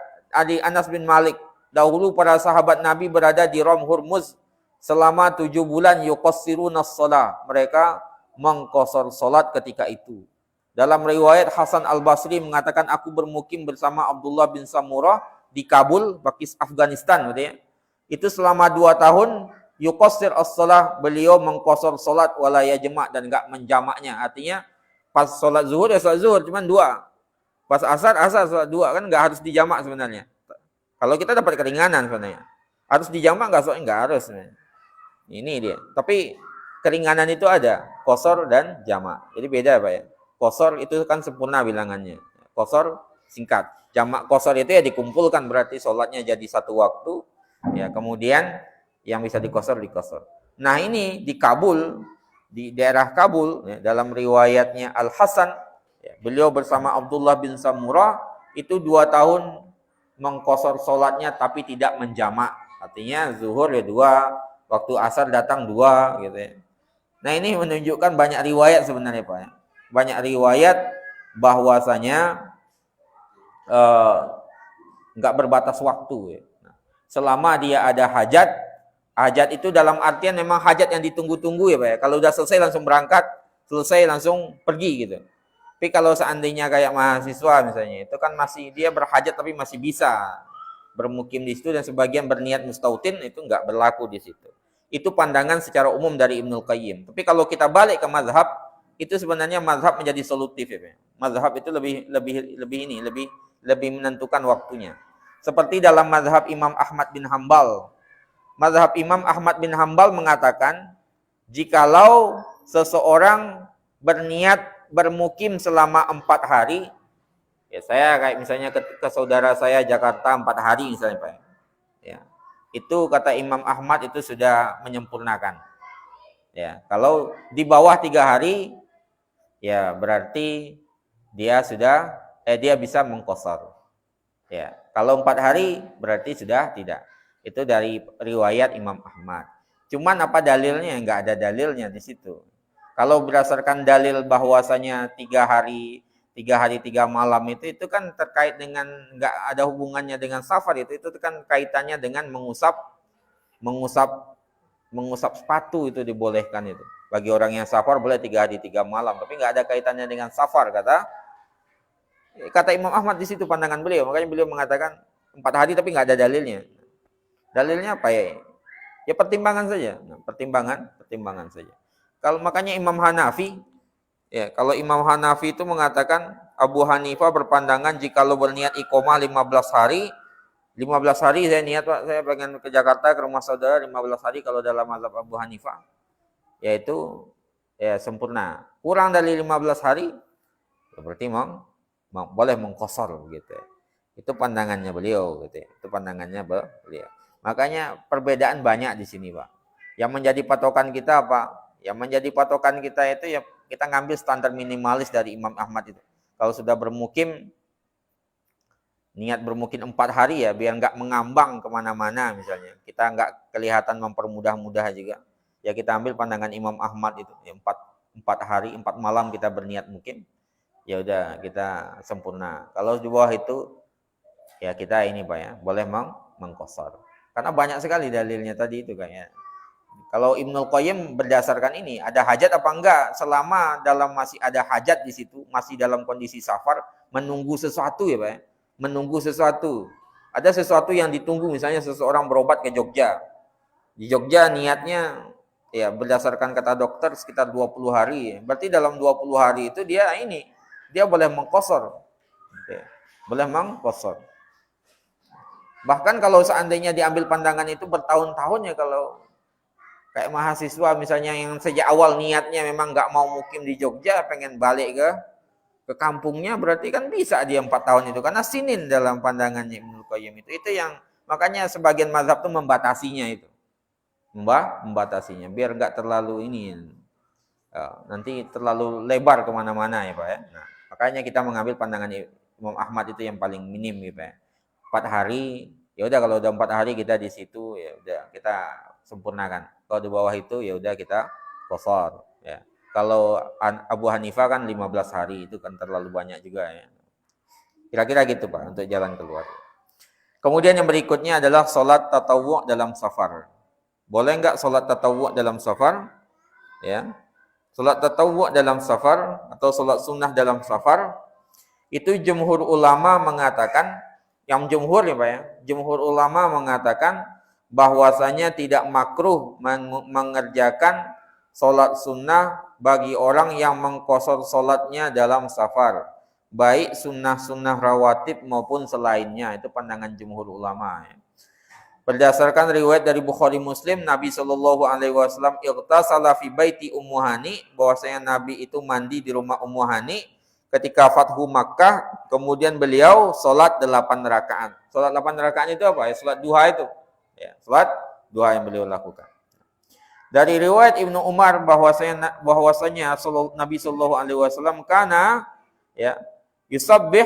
Anas bin Malik, dahulu para sahabat Nabi berada di Rom Hurmuz selama 7 bulan yuqassiruna shalah. Mereka mengqasar salat ketika itu. Dalam riwayat Hasan Al-Basri mengatakan aku bermukim bersama Abdullah bin Samurah di Kabul, Afghanistan gitu ya. Itu selama 2 tahun yuqassir as-shalah, beliau mengqasar salat wala yajma' dan enggak menjamaknya. Artinya pas sholat zuhur ya sholat zuhur cuman 2. Pas asar sholat 2, kan enggak harus dijamak sebenarnya. Kalau kita dapat keringanan sebenarnya. Harus dijamak enggak harus sebenarnya. Ini dia. Tapi keringanan itu ada, qasar dan jamak. Jadi beda, Pak ya. Qasar itu kan sempurna bilangannya. Qasar singkat. Jamak qasar itu ya dikumpulkan, berarti sholatnya jadi 1 waktu. Ya, kemudian yang bisa dikosor. Nah, ini di Kabul, di daerah Kabul ya, dalam riwayatnya Al Hasan ya, beliau bersama Abdullah bin Samurah itu 2 tahun mengqasar salatnya tapi tidak menjamak. Artinya zuhur ya 2, waktu asar datang 2 gitu ya. Nah, ini menunjukkan banyak riwayat sebenarnya, Pak ya. Banyak riwayat bahwasanya enggak berbatas waktu ya. Nah, selama dia ada hajat itu dalam artian memang hajat yang ditunggu-tunggu ya, Pak ya. Kalau udah selesai langsung berangkat, selesai langsung pergi gitu. Tapi kalau seandainya kayak mahasiswa misalnya, itu kan masih dia berhajat tapi masih bisa bermukim di situ, dan sebagian berniat mustautin, itu enggak berlaku di situ. Itu pandangan secara umum dari Ibnu Qayyim. Tapi kalau kita balik ke mazhab, itu sebenarnya mazhab menjadi solutif ya, Pak. Mazhab itu lebih menentukan waktunya. Seperti dalam mazhab Imam Ahmad bin Hambal. Mazhab Imam Ahmad bin Hambal mengatakan, jikalau seseorang berniat bermukim selama 4 hari, ya saya kayak misalnya ke saudara saya Jakarta 4 hari misalnya, Pak. Ya. Itu kata Imam Ahmad itu sudah menyempurnakan. Ya, kalau di bawah 3 hari, ya berarti dia bisa mengqasar. Ya, kalau 4 hari berarti sudah tidak. Itu dari riwayat Imam Ahmad. Cuman apa dalilnya? Enggak ada dalilnya di situ. Kalau berdasarkan dalil bahwasanya 3 hari 3 malam itu kan terkait dengan, enggak ada hubungannya dengan safar, itu kan kaitannya dengan mengusap sepatu, itu dibolehkan itu. Bagi orang yang safar boleh 3 hari 3 malam, tapi enggak ada kaitannya dengan safar kata Imam Ahmad di situ pandangan beliau. Makanya beliau mengatakan 4 hari tapi enggak ada dalilnya. Dalilnya apa ya? Ya pertimbangan saja. Nah, pertimbangan saja. Makanya Imam Hanafi, ya, kalau Imam Hanafi itu mengatakan Abu Hanifah berpandangan jika lo berniat iqomah 15 hari saya niat, Pak, saya pengen ke Jakarta ke rumah saudara 15 hari kalau dalam mazhab Abu Hanifah, yaitu ya sempurna. Kurang dari 15 hari, ya berarti boleh mengqasar gitu ya. Itu pandangannya beliau gitu ya. Itu pandangannya beliau. Makanya perbedaan banyak di sini, Pak. Yang menjadi patokan kita apa? Yang menjadi patokan kita itu ya kita ngambil standar minimalis dari Imam Ahmad itu. Kalau sudah bermukim, niat bermukim 4 hari ya biar nggak mengambang kemana-mana misalnya. Kita nggak kelihatan mempermudah-mudah juga. Ya kita ambil pandangan Imam Ahmad itu. Ya, 4 hari 4 malam kita berniat mukim, ya udah kita sempurna. Kalau di bawah itu ya kita ini Pak ya, boleh mengqashar. Karena banyak sekali dalilnya tadi itu kayaknya. Kalau Ibnul Qayyim berdasarkan ini, ada hajat apa enggak? Selama dalam masih ada hajat di situ, masih dalam kondisi safar, menunggu sesuatu ya Pak ya. Menunggu sesuatu. Ada sesuatu yang ditunggu, misalnya seseorang berobat ke Jogja. Di Jogja niatnya ya berdasarkan kata dokter sekitar 20 hari. Berarti dalam 20 hari itu dia boleh mengqashar. Boleh mengqashar. Bahkan kalau seandainya diambil pandangan itu bertahun-tahun ya, kalau kayak mahasiswa misalnya yang sejak awal niatnya memang nggak mau mukim di Jogja, pengen balik ke kampungnya, berarti kan bisa dia 4 tahun itu, karena sinin dalam pandangannya Ibnu Qayyim itu yang makanya sebagian mazhab tuh membatasinya itu, membatasinya biar nggak terlalu nanti terlalu lebar kemana-mana ya Pak ya. Nah, makanya kita mengambil pandangan Imam Ahmad itu yang paling minim gitu ya. 4 hari, ya udah kalau udah 4 hari kita di situ ya udah kita sempurnakan. Kalau di bawah itu ya udah kita qashar ya. Kalau Abu Hanifah kan 15 hari, itu kan terlalu banyak juga ya. Kira-kira gitu Pak untuk jalan keluar. Kemudian yang berikutnya adalah salat tatawwu' dalam safar. Boleh enggak salat tatawwu' dalam safar? Ya. Salat tatawwu' dalam safar atau salat sunnah dalam safar itu jumhur ulama mengatakan, yang jumhur ya Pak ya, jumhur ulama mengatakan bahwasanya tidak makruh mengerjakan salat sunnah bagi orang yang mengqashar salatnya dalam safar, baik sunnah-sunnah rawatib maupun selainnya. Itu pandangan jumhur ulama ya. Berdasarkan riwayat dari Bukhari Muslim, Nabi Shallallahu Alaihi Wasallam ightasala fi baiti Ummu Hani, bahwasanya Nabi itu mandi di rumah Ummu Hani ketika Fathu Makkah, kemudian beliau sholat 8 rakaat. Sholat 8 rakaat itu apa ya? Sholat duha itu. Ya, sholat duha yang beliau lakukan. Dari riwayat Ibnu Umar bahwasanya Nabi Shallallahu Alaihi Wasallam kana ya yusabbih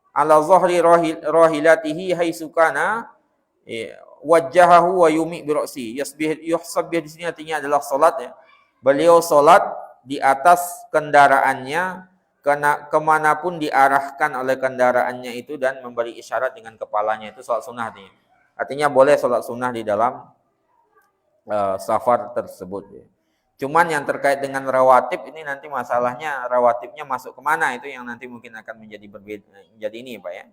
ala zahri rahilatihi haitsu kana wajhahu wa yumi bi ra'si. Yusabbih di sini artinya adalah salat ya. Beliau salat di atas kendaraannya kemanapun diarahkan oleh kendaraannya itu, dan memberi isyarat dengan kepalanya. Itu salat sunnah artinya. Artinya boleh salat sunnah di dalam safar tersebut ya. Cuman yang terkait dengan rawatib ini nanti masalahnya, rawatibnya masuk kemana, itu yang nanti mungkin akan menjadi berbeda, menjadi ini Pak ya.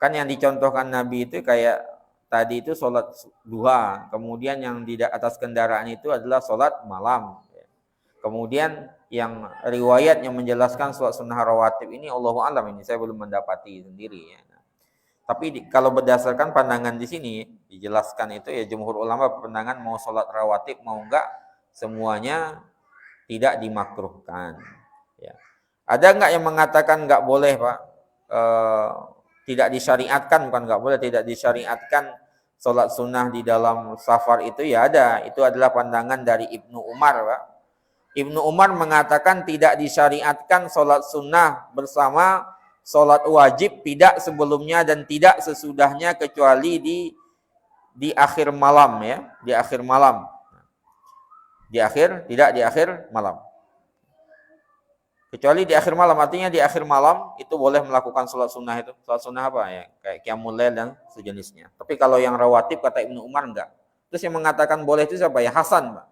Kan yang dicontohkan Nabi itu kayak tadi itu sholat duha, kemudian yang di atas kendaraan itu adalah sholat malam. Kemudian yang riwayat yang menjelaskan sholat sunnah rawatib ini, Allahu a'lam, ini saya belum mendapati sendiri ya. Tapi kalau berdasarkan pandangan di sini dijelaskan itu ya, jumhur ulama pandangan mau sholat rawatib mau enggak, semuanya tidak dimakruhkan. Ya. Ada enggak yang mengatakan enggak boleh Pak? Tidak disyariatkan, bukan enggak boleh, tidak disyariatkan sholat sunnah di dalam safar itu ya ada. Itu adalah pandangan dari Ibnu Umar Pak. Ibnu Umar mengatakan tidak disyariatkan sholat sunnah bersama sholat wajib, tidak sebelumnya dan tidak sesudahnya, kecuali di akhir malam ya, di akhir malam. Tidak di akhir malam. Kecuali di akhir malam, artinya di akhir malam itu boleh melakukan sholat sunnah itu. Sholat sunnah apa ya? Kayak qiyamul lail dan sejenisnya. Tapi kalau yang rawatib kata Ibnu Umar enggak. Terus yang mengatakan boleh itu siapa ya? Hasan, Pak.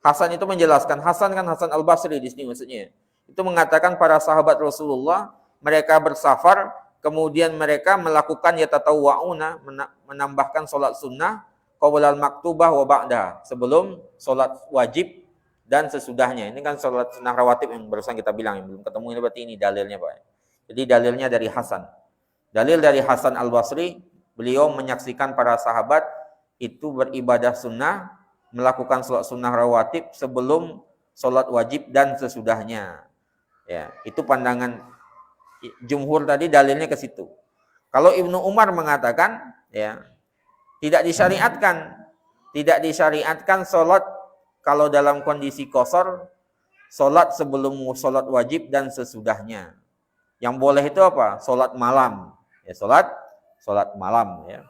Hasan itu menjelaskan, Hasan Al-Basri di sini maksudnya. Itu mengatakan para sahabat Rasulullah, mereka bersafar, kemudian mereka melakukan yatatawwa'una, menambahkan sholat sunnah, qablal maktubah wa ba'da, sebelum sholat wajib dan sesudahnya. Ini kan sholat sunnah rawatib yang barusan kita bilang, yang belum ketemu, ini berarti ini dalilnya Pak. Jadi dalilnya dari Hasan. Dalil dari Hasan Al-Basri, beliau menyaksikan para sahabat itu beribadah sunnah, melakukan sholat sunnah rawatib sebelum sholat wajib dan sesudahnya. Ya, itu pandangan jumhur tadi, dalilnya ke situ. Kalau Ibnu Umar mengatakan ya tidak disyariatkan sholat kalau dalam kondisi qashar, sholat sebelum sholat wajib dan sesudahnya. Yang boleh itu apa? Sholat malam. Ya, sholat malam ya.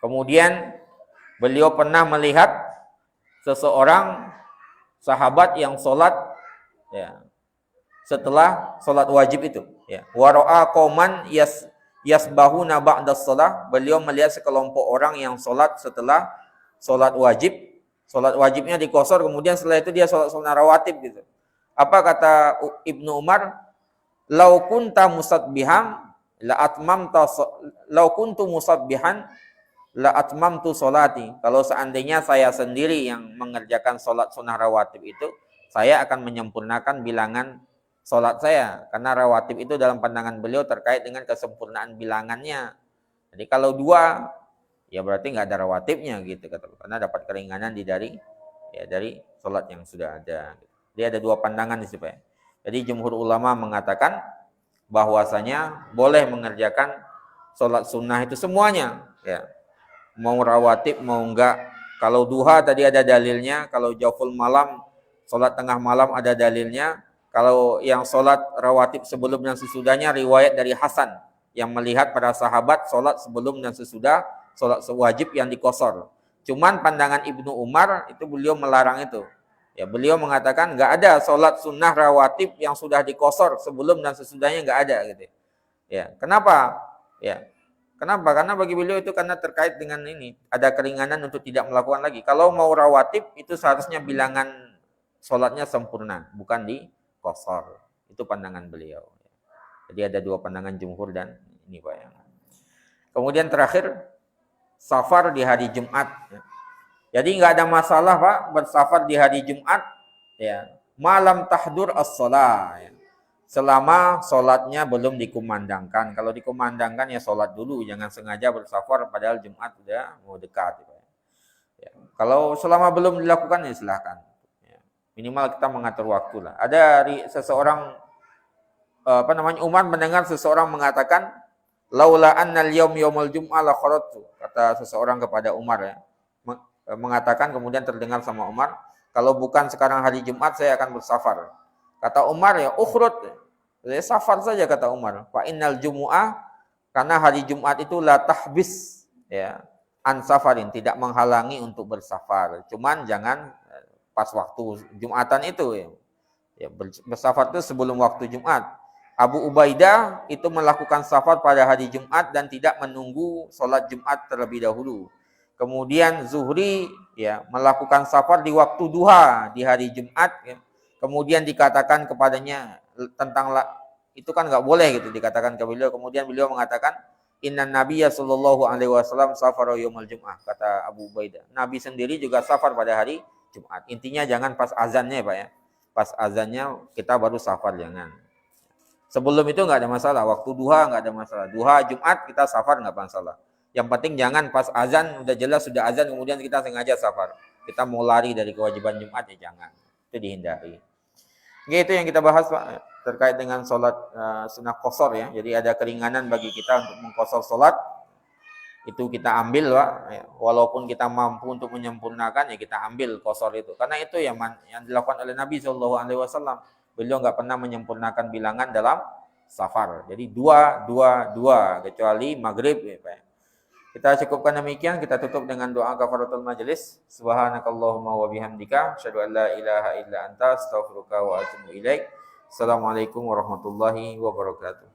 Kemudian beliau pernah melihat seseorang sahabat yang sholat ya setelah sholat wajib itu. Ya. Waro'a qauman yasbahuna ba'da shalah. Beliau melihat sekelompok orang yang sholat setelah sholat wajib. Sholat wajibnya dikosor, kemudian setelah itu dia sholat sunnah rawatib gitu. Apa kata Ibnu Umar? Lau kunta musabbihan la atmamta lau kuntu musabbihan la atmamtu sholati. Kalau seandainya saya sendiri yang mengerjakan sholat sunnah rawatib itu, saya akan menyempurnakan bilangan sholat saya. Karena rawatib itu dalam pandangan beliau terkait dengan kesempurnaan bilangannya. Jadi kalau 2, ya berarti nggak ada rawatibnya gitu kata. Karena dapat keringanan dari sholat yang sudah ada. Jadi ada 2 pandangan di situ. Jadi jumhur ulama mengatakan bahwasanya boleh mengerjakan sholat sunnah itu semuanya, ya. Mau rawatib mau enggak. Kalau duha tadi ada dalilnya, kalau jawful malam, sholat tengah malam ada dalilnya. Kalau yang sholat rawatib sebelum dan sesudahnya riwayat dari Hasan yang melihat para sahabat sholat sebelum dan sesudah sholat wajib yang dikosor. Cuman pandangan Ibnu Umar itu beliau melarang itu. Ya, beliau mengatakan nggak ada sholat sunnah rawatib yang sudah dikosor sebelum dan sesudahnya, nggak ada gitu. Ya, kenapa? Ya, kenapa? Karena bagi beliau itu karena terkait dengan ini ada keringanan untuk tidak melakukan lagi. Kalau mau rawatib itu seharusnya bilangan sholatnya sempurna, bukan dikosor. Itu pandangan beliau. Jadi ada 2 pandangan jumhur dan ini Pak ya. Kemudian terakhir safar di hari Jumat. Ya. Jadi nggak ada masalah Pak bersafar di hari Jumat, ya. Malam tahdur as-shalah, ya. Selama sholatnya belum dikumandangkan. Kalau dikumandangkan ya sholat dulu, jangan sengaja bersafar padahal Jumat udah mau dekat. Ya. Kalau selama belum dilakukan ya silahkan. Ya. Minimal kita mengatur waktu lah. Ada seseorang Umar mendengar seseorang mengatakan laula annal yaum yaumul jum'ah la kharajtu. Kata seseorang kepada Umar ya. Mengatakan kemudian terdengar sama Umar, kalau bukan sekarang hari Jumat saya akan bersafar. Kata Umar ya ukhrut, ya safar saja kata Umar. Fa innal jumu'ah, karena hari Jumat itu la tahbis ya an safarin, tidak menghalangi untuk bersafar. Cuman jangan pas waktu Jumatan itu ya. Ya bersafar itu sebelum waktu Jumat. Abu Ubaidah itu melakukan safar pada hari Jumat dan tidak menunggu sholat Jumat terlebih dahulu. Kemudian Zuhri ya melakukan safar di waktu duha di hari Jumat ya. Kemudian dikatakan kepadanya tentang itu kan nggak boleh gitu dikatakan ke beliau. Kemudian beliau mengatakan inna nabiyya sallallahu alaihi wasallam safara yaumul jum'ah, kata Abu Ubaidah. Nabi sendiri juga safar pada hari Jumat. Intinya jangan pas azannya Pak ya. Pas azannya kita baru safar, jangan. Sebelum itu nggak ada masalah. Waktu duha nggak ada masalah. Duha Jumat kita safar nggak masalah. Yang penting jangan pas azan, udah jelas sudah azan, kemudian kita sengaja safar. Kita mau lari dari kewajiban Jumat ya jangan. Itu dihindari. Itu yang kita bahas Pak, terkait dengan sholat sunnah qasar ya. Jadi ada keringanan bagi kita untuk mengqasar sholat. Itu kita ambil Pak. Ya. Walaupun kita mampu untuk menyempurnakan ya kita ambil qasar itu. Karena itu yang dilakukan oleh Nabi SAW. Beliau nggak pernah menyempurnakan bilangan dalam safar. Jadi 2, 2, 2. Kecuali maghrib ya Pak. Kita cukupkan demikian, kita tutup dengan doa kafaratul majelis. Subhanakallahumma wa bihamdika asyhadu an la ilaha illa anta astaghfiruka wa atubu ilaik. Assalamualaikum warahmatullahi wabarakatuh.